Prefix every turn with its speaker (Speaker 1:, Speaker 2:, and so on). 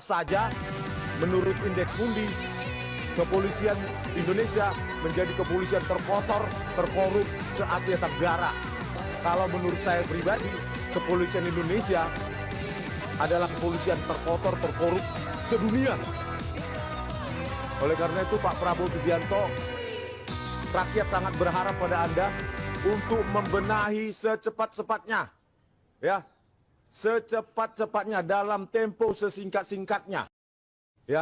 Speaker 1: saja menurut Indeks Mundi, kepolisian Indonesia menjadi kepolisian terkotor, terkorup se-Asia Tenggara. Kalau menurut saya pribadi, kepolisian Indonesia adalah kepolisian terkotor, terkorup sedunia. Oleh karena itu Pak Prabowo Subianto, rakyat sangat berharap pada Anda untuk membenahi secepat-cepatnya, ya, secepat-cepatnya dalam tempo sesingkat-singkatnya, ya.